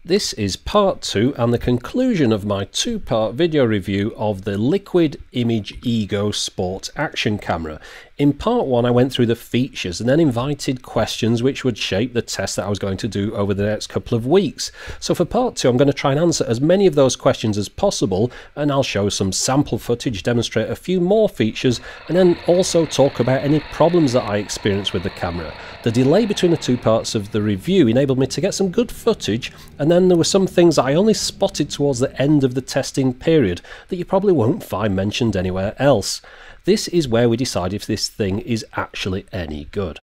This is part 2 and the conclusion of my two-part video review of the Liquid Image Ego Sport action camera. In part 1 I went through the features and then invited questions which would shape the test that I was going to do over the next couple of weeks. So for part 2 I'm going to try and answer as many of those questions as possible, and I'll show some sample footage, demonstrate a few more features, and then also talk about any problems that I experienced with the camera. The delay between the two parts of the review enabled me to get some good footage, and then there were some things I only spotted towards the end of the testing period that you probably won't find mentioned anywhere else. This is where we decide if this thing is actually any good.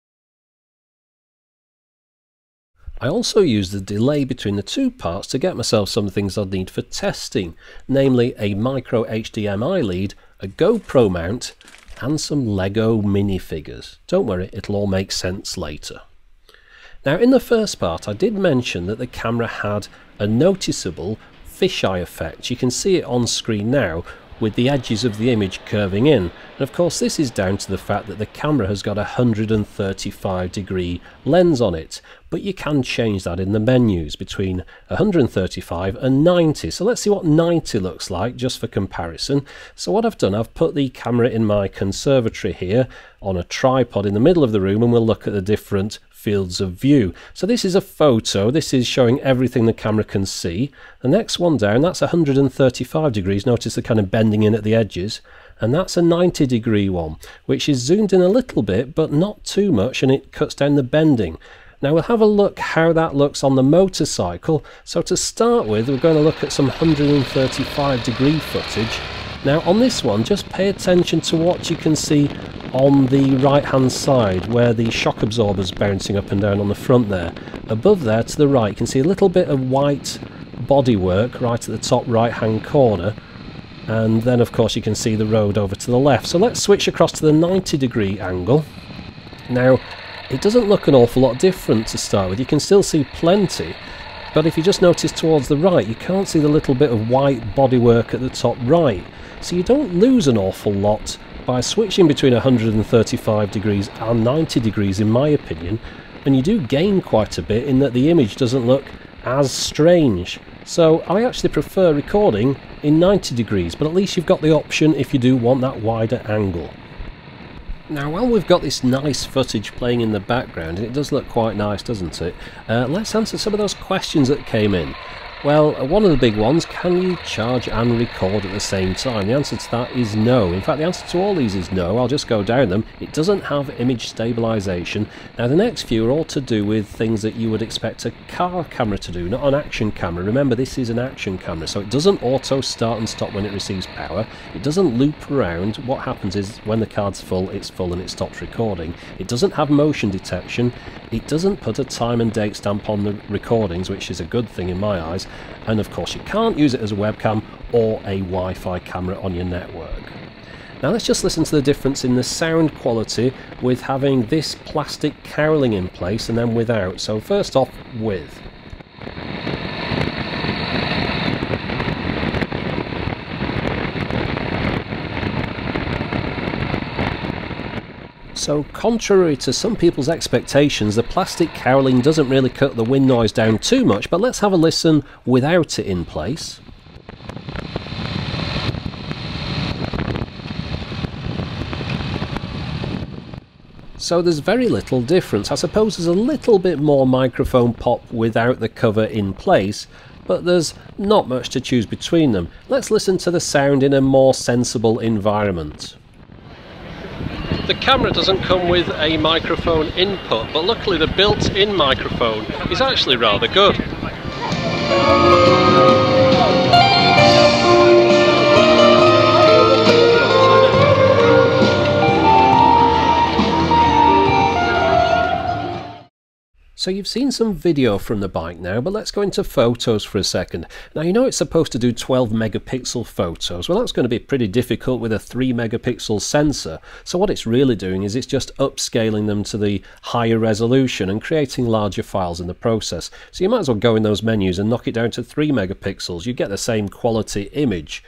I also used the delay between the two parts to get myself some things I'd need for testing, namely a micro HDMI lead, a GoPro mount, and some Lego minifigures. Don't worry, it'll all make sense later. Now in the first part I did mention that the camera had a noticeable fisheye effect. You can see it on screen now with the edges of the image curving in, and of course this is down to the fact that the camera has got a 135-degree lens on it, but you can change that in the menus between 135 and 90. So let's see what 90 looks like just for comparison. So what I've done, I've put the camera in my conservatory here on a tripod in the middle of the room, and we'll look at the different fields of view. So this is a photo, this is showing everything the camera can see. The next one down, that's 135 degrees, notice the kind of bending in at the edges, and that's a 90-degree one, which is zoomed in a little bit but not too much, and it cuts down the bending. Now we'll have a look how that looks on the motorcycle. So to start with, we're going to look at some 135-degree footage. Now on this one, just pay attention to what you can see on the right hand side where the shock absorber's bouncing up and down on the front there. Above there to the right you can see a little bit of white bodywork right at the top right hand corner, and then of course you can see the road over to the left. So let's switch across to the 90-degree angle. Now it doesn't look an awful lot different to start with, you can still see plenty, but if you just notice towards the right you can't see the little bit of white bodywork at the top right. So you don't lose an awful lot by switching between 135 degrees and 90 degrees in my opinion, and you do gain quite a bit in that the image doesn't look as strange. So I actually prefer recording in 90 degrees, but at least you've got the option if you do want that wider angle. Now while we've got this nice footage playing in the background, and it does look quite nice, doesn't it, let's answer some of those questions that came in. Well, one of the big ones, can you charge and record at the same time? The answer to that is no. In fact, the answer to all these is no. I'll just go down them. It doesn't have image stabilization. Now, the next few are all to do with things that you would expect a car camera to do, not an action camera. Remember, this is an action camera, so it doesn't auto start and stop when it receives power. It doesn't loop around. What happens is when the card's full, it's full and it stops recording. It doesn't have motion detection. It doesn't put a time and date stamp on the recordings, which is a good thing in my eyes. And of course you can't use it as a webcam or a Wi-Fi camera on your network. Now let's just listen to the difference in the sound quality with having this plastic cowling in place and then without. So first off, with. So contrary to some people's expectations, the plastic cowling doesn't really cut the wind noise down too much, but let's have a listen without it in place. So there's very little difference. I suppose there's a little bit more microphone pop without the cover in place, but there's not much to choose between them. Let's listen to the sound in a more sensible environment. The camera doesn't come with a microphone input, but luckily the built-in microphone is actually rather good. So you've seen some video from the bike now, but let's go into photos for a second. Now you know it's supposed to do 12 megapixel photos. Well, that's going to be pretty difficult with a 3 megapixel sensor. So what it's really doing is it's just upscaling them to the higher resolution and creating larger files in the process. So you might as well go in those menus and knock it down to 3 megapixels. You get the same quality image.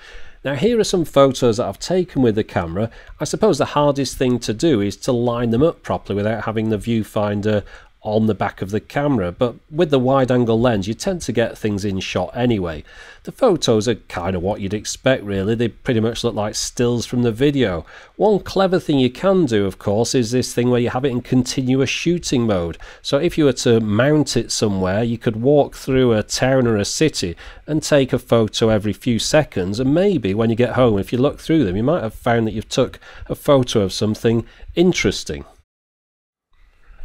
Now here are some photos that I've taken with the camera. I suppose the hardest thing to do is to line them up properly without having the viewfinder on the back of the camera, but with the wide angle lens you tend to get things in shot anyway. The photos are kind of what you'd expect really, they pretty much look like stills from the video. One clever thing you can do of course is this thing where you have it in continuous shooting mode, so if you were to mount it somewhere you could walk through a town or a city and take a photo every few seconds, and maybe when you get home if you look through them you might have found that you've took a photo of something interesting.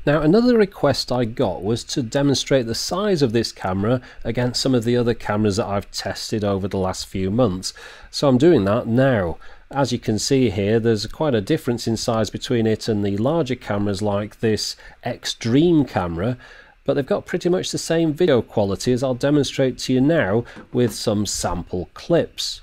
Now another request I got was to demonstrate the size of this camera against some of the other cameras that I've tested over the last few months. So I'm doing that now. As you can see here, there's quite a difference in size between it and the larger cameras like this Extreme camera, but they've got pretty much the same video quality as I'll demonstrate to you now with some sample clips.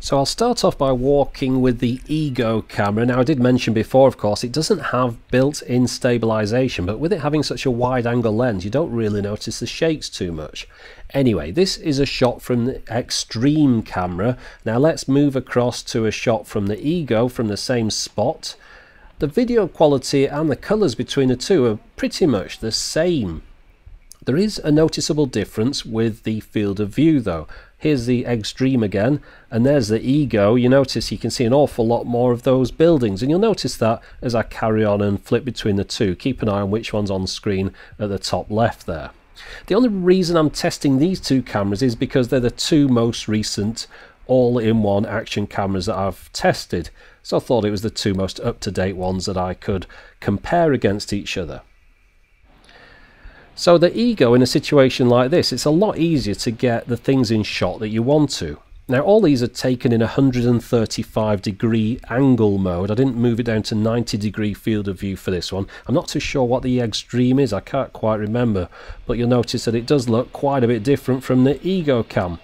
So I'll start off by walking with the Ego camera. Now I did mention before of course it doesn't have built-in stabilization, but with it having such a wide angle lens you don't really notice the shakes too much. Anyway, this is a shot from the Extreme camera. Now let's move across to a shot from the Ego from the same spot. The video quality and the colours between the two are pretty much the same. There is a noticeable difference with the field of view though. Here's the Extreme again, and there's the Ego. You notice you can see an awful lot more of those buildings, and you'll notice that as I carry on and flip between the two. Keep an eye on which one's on screen at the top left there. The only reason I'm testing these two cameras is because they're the two most recent all-in-one action cameras that I've tested, so I thought it was the two most up-to-date ones that I could compare against each other. So the Ego, in a situation like this, it's a lot easier to get the things in shot that you want to. Now all these are taken in 135 degree angle mode. I didn't move it down to 90 degree field of view for this one. I'm not too sure what the Extreme is, I can't quite remember, but you'll notice that it does look quite a bit different from the Ego cam.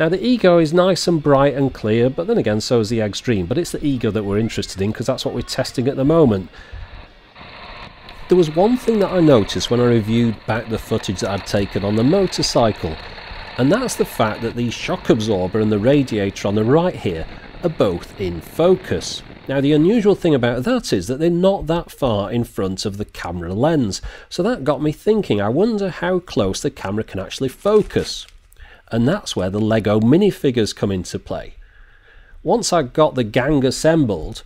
Now the Ego is nice and bright and clear, but then again so is the Extreme, but it's the Ego that we're interested in because that's what we're testing at the moment. There was one thing that I noticed when I reviewed back the footage that I'd taken on the motorcycle, and that's the fact that the shock absorber and the radiator on the right here are both in focus. Now the unusual thing about that is that they're not that far in front of the camera lens, so that got me thinking, I wonder how close the camera can actually focus. And that's where the Lego minifigures come into play. Once I got the gang assembled,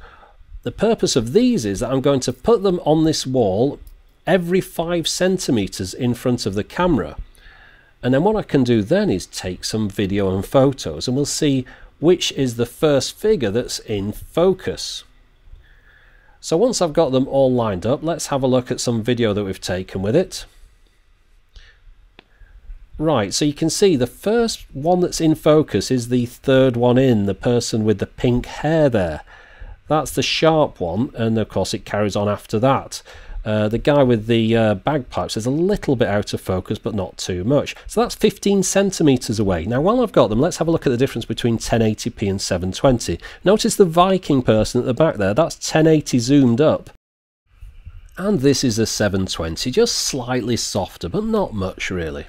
the purpose of these is that I'm going to put them on this wall every 5 centimeters in front of the camera. And then what I can do then is take some video and photos, and we'll see which is the first figure that's in focus. So once I've got them all lined up, let's have a look at some video that we've taken with it. Right, so you can see the first one that's in focus is the third one in, the person with the pink hair there. That's the sharp one, and of course it carries on after that. The guy with the bagpipes is a little bit out of focus, but not too much. So that's 15 centimeters away. Now while I've got them, let's have a look at the difference between 1080p and 720. Notice the Viking person at the back there, that's 1080 zoomed up. And this is a 720, just slightly softer, but not much really.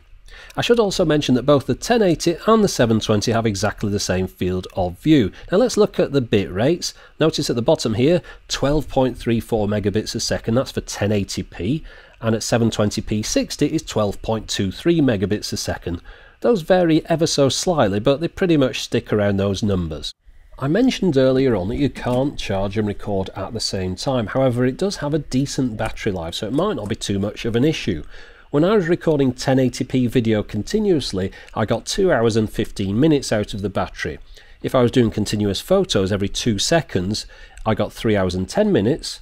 I should also mention that both the 1080 and the 720 have exactly the same field of view. Now let's look at the bit rates. Notice at the bottom here, 12.34 megabits a second, that's for 1080p, and at 720p 60 is 12.23 megabits a second. Those vary ever so slightly, but they pretty much stick around those numbers. I mentioned earlier on that you can't charge and record at the same time, however it does have a decent battery life, so it might not be too much of an issue. When I was recording 1080p video continuously, I got 2 hours and 15 minutes out of the battery. If I was doing continuous photos every 2 seconds, I got 3 hours and 10 minutes.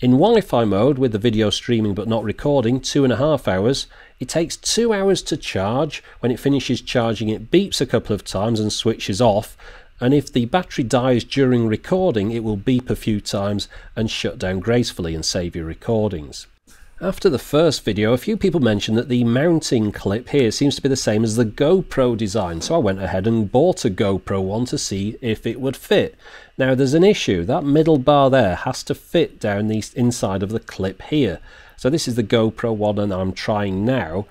In Wi-Fi mode, with the video streaming but not recording, 2.5 hours. It takes 2 hours to charge. When it finishes charging, it beeps a couple of times and switches off. And if the battery dies during recording, it will beep a few times and shut down gracefully and save your recordings. After the first video, a few people mentioned that the mounting clip here seems to be the same as the GoPro design, so I went ahead and bought a GoPro one to see if it would fit. Now there's an issue, that middle bar there has to fit down the inside of the clip here. So this is the GoPro one and I'm trying now,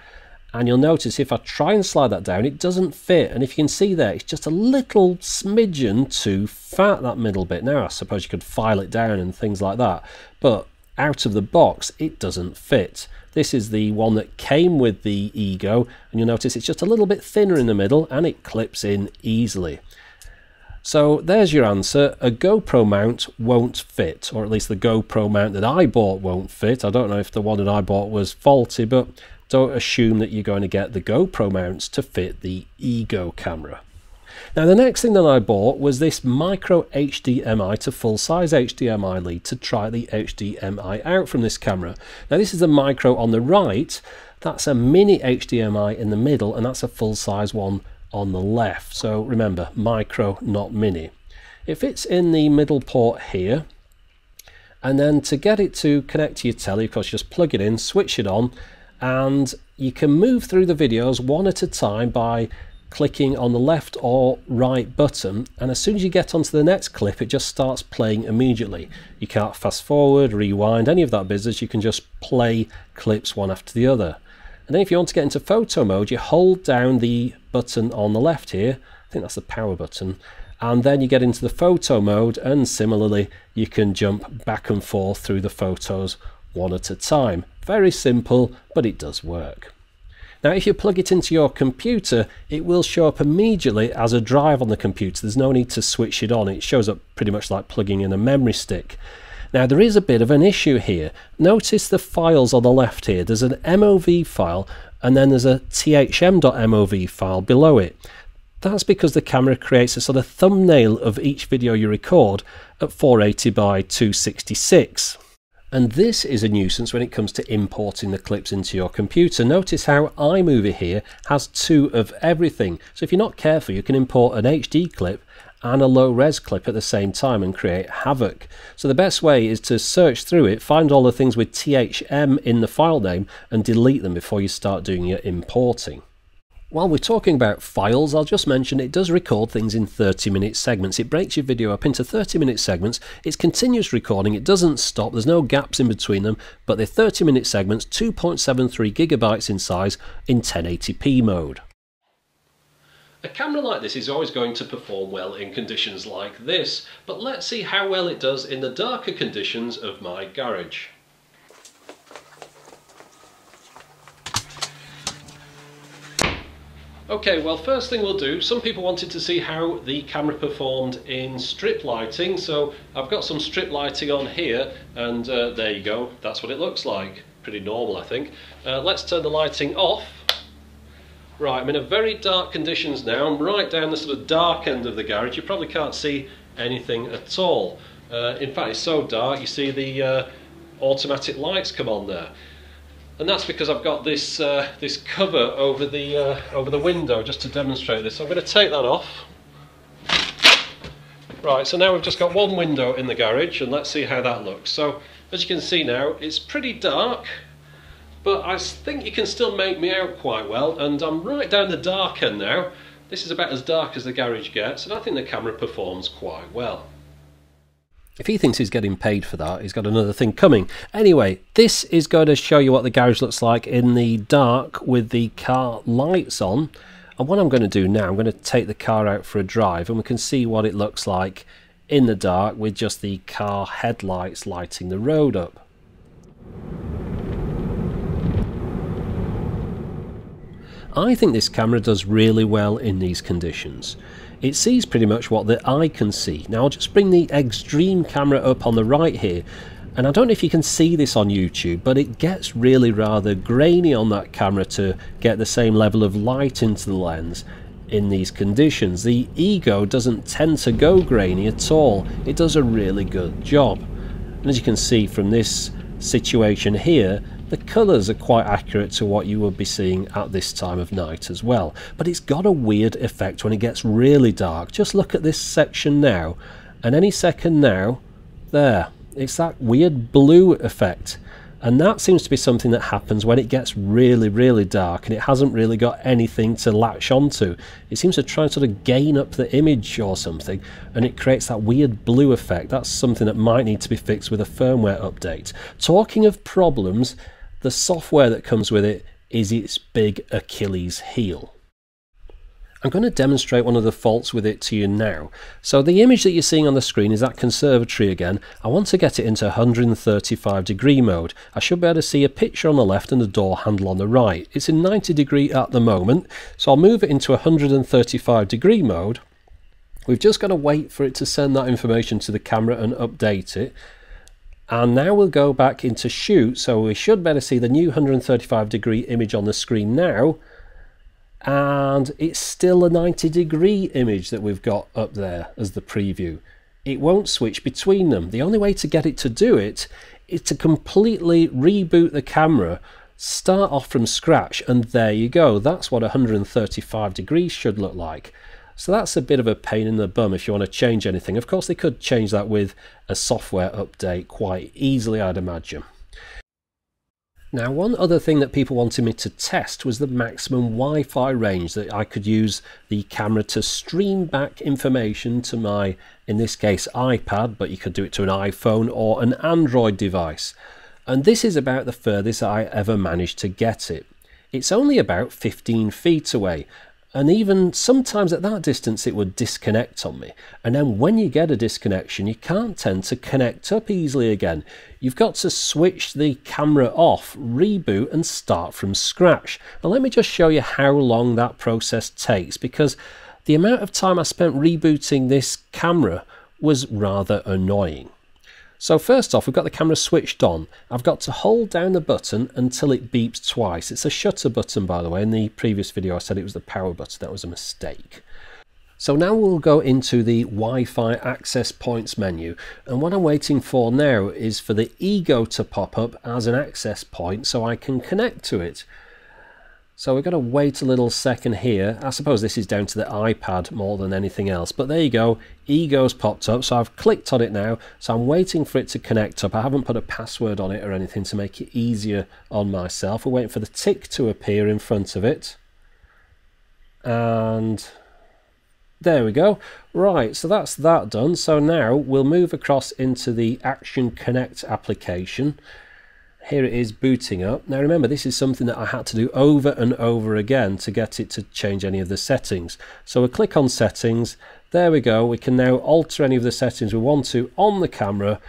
and you'll notice if I try and slide that down it doesn't fit, and if you can see there it's just a little smidgen too fat, that middle bit. Now I suppose you could file it down and things like that, but out of the box it doesn't fit. This is the one that came with the Ego, and you'll notice it's just a little bit thinner in the middle and it clips in easily. So there's your answer. A GoPro mount won't fit, or at least the GoPro mount that I bought won't fit. I don't know if the one that I bought was faulty, but don't assume that you're going to get the GoPro mounts to fit the Ego camera. Now the next thing that I bought was this micro HDMI to full-size HDMI lead to try the HDMI out from this camera. Now this is a micro on the right, that's a mini HDMI in the middle, and that's a full-size one on the left. So remember, micro, not mini. It fits in the middle port here, and then to get it to connect to your telly, of course, just plug it in, switch it on, and you can move through the videos one at a time by clicking on the left or right button, and as soon as you get onto the next clip it just starts playing immediately. You can't fast forward, rewind, any of that business. You can just play clips one after the other. And then if you want to get into photo mode, you hold down the button on the left here, I think that's the power button, and then you get into the photo mode, and similarly you can jump back and forth through the photos one at a time. Very simple, but it does work. Now if you plug it into your computer, it will show up immediately as a drive on the computer. There's no need to switch it on. It shows up pretty much like plugging in a memory stick. Now there is a bit of an issue here. Notice the files on the left here. There's an MOV file and then there's a thm.mov file below it. That's because the camera creates a sort of thumbnail of each video you record at 480 by 266. And this is a nuisance when it comes to importing the clips into your computer. Notice how iMovie here has 2 of everything. So if you're not careful, you can import an HD clip and a low-res clip at the same time and create havoc. So the best way is to search through it, find all the things with THM in the file name and delete them before you start doing your importing. While we're talking about files, I'll just mention it does record things in 30-minute segments. It breaks your video up into 30-minute segments. It's continuous recording, it doesn't stop, there's no gaps in between them, but they're 30-minute segments, 2.73 gigabytes in size in 1080p mode. A camera like this is always going to perform well in conditions like this, but let's see how well it does in the darker conditions of my garage. Okay, well, first thing we'll do, some people wanted to see how the camera performed in strip lighting, so I've got some strip lighting on here, and there you go, that's what it looks like. Pretty normal, I think. Let's turn the lighting off. Right, I'm in a very dark conditions now. I'm right down the sort of dark end of the garage. You probably can't see anything at all. In fact, it's so dark, you see the automatic lights come on there. And that's because I've got this this cover over the window just to demonstrate this. So I'm going to take that off. Right, so now we've just got one window in the garage, and let's see how that looks. So as you can see now, it's pretty dark, but I think you can still make me out quite well, and I'm right down the dark end now. This is about as dark as the garage gets, and I think the camera performs quite well. If he thinks he's getting paid for that, he's got another thing coming. Anyway, this is going to show you what the garage looks like in the dark with the car lights on. And what I'm going to do now, I'm going to take the car out for a drive and we can see what it looks like in the dark with just the car headlights lighting the road up. I think this camera does really well in these conditions. It sees pretty much what the eye can see. Now I'll just bring the extreme camera up on the right here, and I don't know if you can see this on YouTube, but it gets really rather grainy on that camera to get the same level of light into the lens in these conditions. The Ego doesn't tend to go grainy at all. It does a really good job. And as you can see from this situation here, the colours are quite accurate to what you would be seeing at this time of night as well. But it's got a weird effect when it gets really dark. Just look at this section now, and any second now, there. It's that weird blue effect. And that seems to be something that happens when it gets really, really dark and it hasn't really got anything to latch onto. It seems to try and sort of gain up the image or something, and it creates that weird blue effect. That's something that might need to be fixed with a firmware update. Talking of problems, the software that comes with it is its big Achilles heel. I'm going to demonstrate one of the faults with it to you now. So the image that you're seeing on the screen is that conservatory again. I want to get it into 135 degree mode. I should be able to see a picture on the left and a door handle on the right. It's in 90 degree at the moment, so I'll move it into 135 degree mode. We've just got to wait for it to send that information to the camera and update it. And now we'll go back into shoot, so we should better see the new 135 degree image on the screen now. And it's still a 90 degree image that we've got up there as the preview. It won't switch between them. The only way to get it to do it is to completely reboot the camera, start off from scratch, and there you go. That's what 135 degrees should look like. So that's a bit of a pain in the bum if you want to change anything. Of course, they could change that with a software update quite easily, I'd imagine. Now, one other thing that people wanted me to test was the maximum Wi-Fi range that I could use the camera to stream back information to my, in this case, iPad, but you could do it to an iPhone or an Android device. And this is about the furthest I ever managed to get it. It's only about 15 feet away. And even sometimes at that distance it would disconnect on me. And then when you get a disconnection, you can't tend to connect up easily again. You've got to switch the camera off, reboot and start from scratch. Now let me just show you how long that process takes, because the amount of time I spent rebooting this camera was rather annoying. So first off, we've got the camera switched on. I've got to hold down the button until it beeps twice. It's a shutter button, by the way. In the previous video I said it was the power button. That was a mistake. So now we'll go into the Wi-Fi access points menu, and what I'm waiting for now is for the Ego to pop up as an access point so I can connect to it. So we've got to wait a little second here. I suppose this is down to the iPad more than anything else, but there you go. Ego's popped up, so I've clicked on it now, so I'm waiting for it to connect up. I haven't put a password on it or anything to make it easier on myself. We're waiting for the tick to appear in front of it. And there we go. Right, so that's that done. So now we'll move across into the Action Connect application. Here it is booting up. Now remember, this is something that I had to do over and over again to get it to change any of the settings. So we'll click on settings. There we go. We can now alter any of the settings we want to on the camera.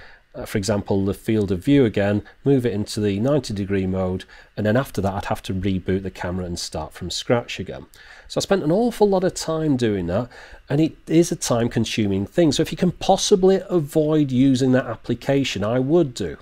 For example, the field of view again, move it into the 90 degree mode, and then after that I'd have to reboot the camera and start from scratch again. So I spent an awful lot of time doing that, and it is a time consuming thing. So if you can possibly avoid using that application, I would do.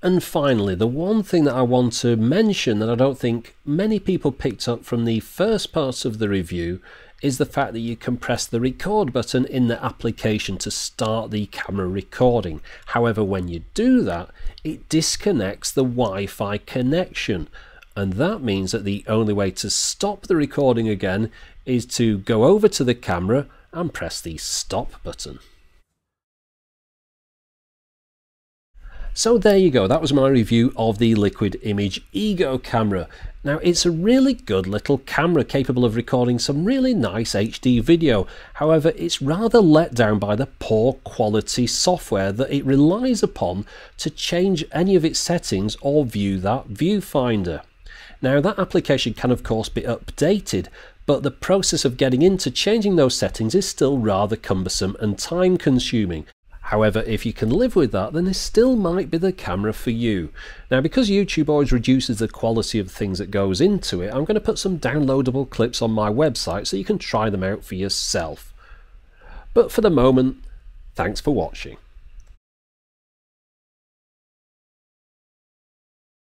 And finally, the one thing that I want to mention that I don't think many people picked up from the first part of the review is the fact that you can press the record button in the application to start the camera recording. However, when you do that, it disconnects the Wi-Fi connection. And that means that the only way to stop the recording again is to go over to the camera and press the stop button. So there you go, that was my review of the Liquid Image Ego camera. Now it's a really good little camera capable of recording some really nice HD video. However, it's rather let down by the poor quality software that it relies upon to change any of its settings or view that viewfinder. Now that application can of course be updated, but the process of getting into changing those settings is still rather cumbersome and time consuming. However, if you can live with that, then this still might be the camera for you. Now, because YouTube always reduces the quality of things that goes into it, I'm going to put some downloadable clips on my website so you can try them out for yourself. But for the moment, thanks for watching.